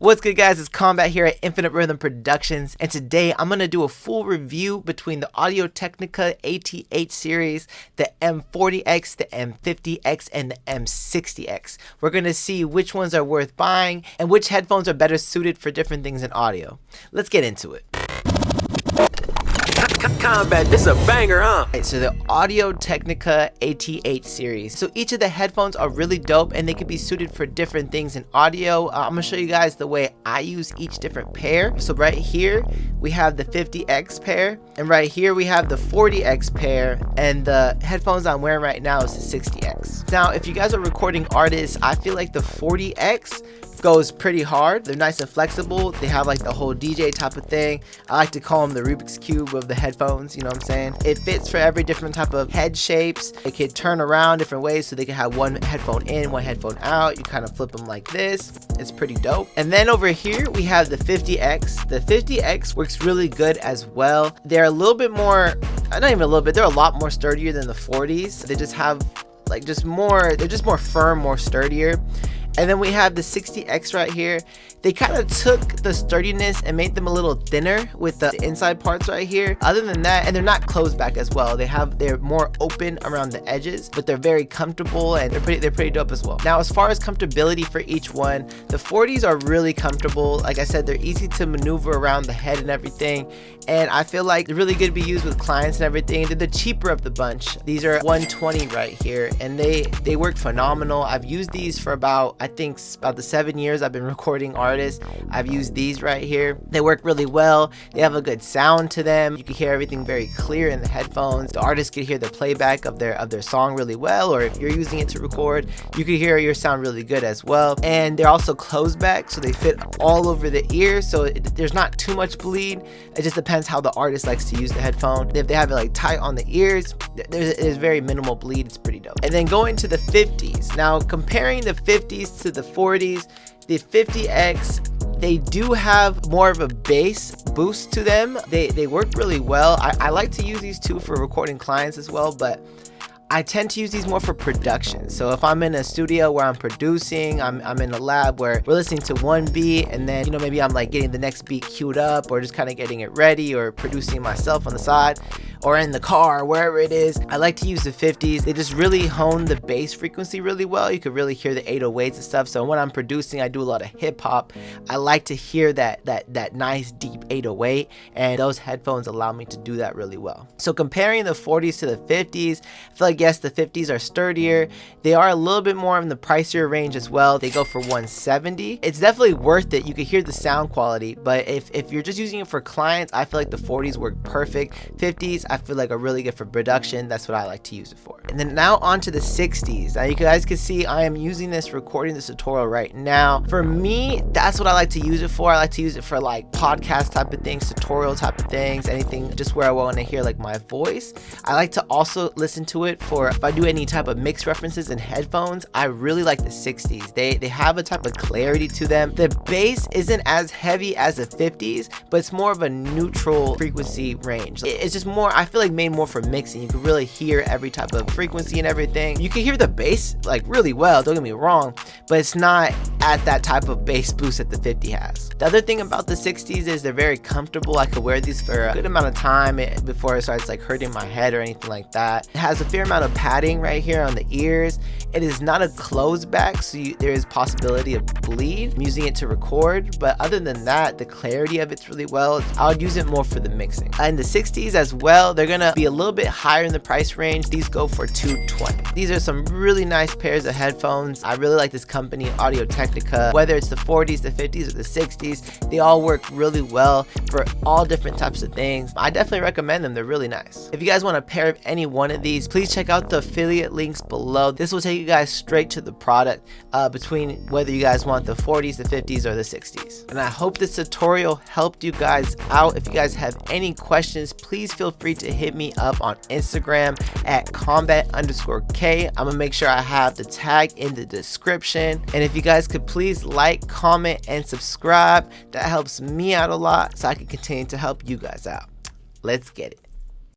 What's good, guys? It's Combat here at Infinite Rhythm Productions, and today I'm going to do a full review between the Audio-Technica ATH series, the M40x, the M50x, and the M60x. We're going to see which ones are worth buying and which headphones are better suited for different things in audio. Let's get into it. Combat, this is a banger, huh? Right, so the Audio-Technica ATH series. So each of the headphones are really dope and they can be suited for different things in audio. I'm gonna show you guys the way I use each different pair. So right here we have the 50x pair, and right here we have the 40x pair, and the headphones I'm wearing right now is the 60x. Now, if you guys are recording artists, I feel like the 40x goes pretty hard. They're nice and flexible. They have like the whole DJ type of thing. I like to call them the Rubik's Cube of the headphones, you know what I'm saying? It fits for every different type of head shapes. It can turn around different ways, so they can have one headphone in, one headphone out. You kind of flip them like this. It's pretty dope. And then over here we have the 50x. The 50x works really good as well. They're a little bit more, not even a little bit, they're a lot more sturdier than the 40s. They just have like they're just more firm, more sturdier. And then we have the 60x right here. They kind of took the sturdiness and made them a little thinner with the inside parts right here. Other than that, and they're not closed back as well. They're more open around the edges, but they're very comfortable and they're pretty dope as well. Now, as far as comfortability for each one, the 40s are really comfortable. Like I said, they're easy to maneuver around the head and everything. And I feel like they're really good to be used with clients and everything. They're the cheaper of the bunch. These are 120 right here, and they work phenomenal. I've used these for about the 7 years I've been recording artists. I've used these right here. They work really well. They have a good sound to them. You can hear everything very clear in the headphones. The artist can hear the playback of their song really well, or if you're using it to record, you can hear your sound really good as well. And they're also closed back, so they fit all over the ear, so there's not too much bleed. It just depends how the artist likes to use the headphone. If they have it like tight on the ears, there's very minimal bleed. It's pretty dope. And then going to the 50s. Now, comparing the 50s to the 40s, the 50x, they do have more of a bass boost to them. They work really well. I like to use these too for recording clients as well, but I tend to use these more for production. So if I'm in a studio where I'm producing, I'm in a lab where we're listening to one beat, and then, you know, maybe I'm like getting the next beat queued up, or just kind of getting it ready, or producing myself on the side, or in the car, wherever it is, I like to use the 50s. They just really hone the bass frequency really well. You could really hear the 808s and stuff. So when I'm producing, I do a lot of hip hop. I like to hear that nice deep 808, and those headphones allow me to do that really well. So comparing the 40s to the 50s, I feel like, yes, the 50s are sturdier. They are a little bit more in the pricier range as well. They go for 170. It's definitely worth it. You can hear the sound quality, but if you're just using it for clients, I feel like the 40s work perfect. 50s, I feel like are really good for production. That's what I like to use it for. And then now on to the 60s. Now you guys can see I am using this, recording this tutorial right now. For me, that's what I like to use it for. I like to use it for like podcast type of things, tutorial type of things, anything just where I want to hear like my voice. I like to also listen to it for if I do any type of mix references in headphones. I really like the 60s. They have a type of clarity to them. The bass isn't as heavy as the 50s, but it's more of a neutral frequency range. It's just more, I feel like, made more for mixing. You can really hear every type of frequency and everything. You can hear the bass like really well, don't get me wrong, but it's not at that type of bass boost that the 50 has. The other thing about the 60s is they're very comfortable. I could wear these for a good amount of time before it starts like hurting my head or anything like that. It has a fair amount of padding right here on the ears. It is not a closed back, so there is possibility of bleed. I'm using it to record, but other than that, the clarity of it's really well. I would use it more for the mixing. And the 60s as well, they're gonna be a little bit higher in the price range. These go for $220. These are some really nice pairs of headphones. I really like this company, Audio-Technica. Whether it's the 40s, the 50s, or the 60s, they all work really well for all different types of things. I definitely recommend them. They're really nice. If you guys want a pair of any one of these, please check out the affiliate links below. This will take you guys straight to the product between whether you guys want the 40s, the 50s, or the 60s. And I hope this tutorial helped you guys out. If you guys have any questions, please feel free to hit me up on Instagram at combat_K. I'm gonna make sure I have the tag in the description. And if you guys could please like, comment, and subscribe, that helps me out a lot so I can continue to help you guys out. Let's get it.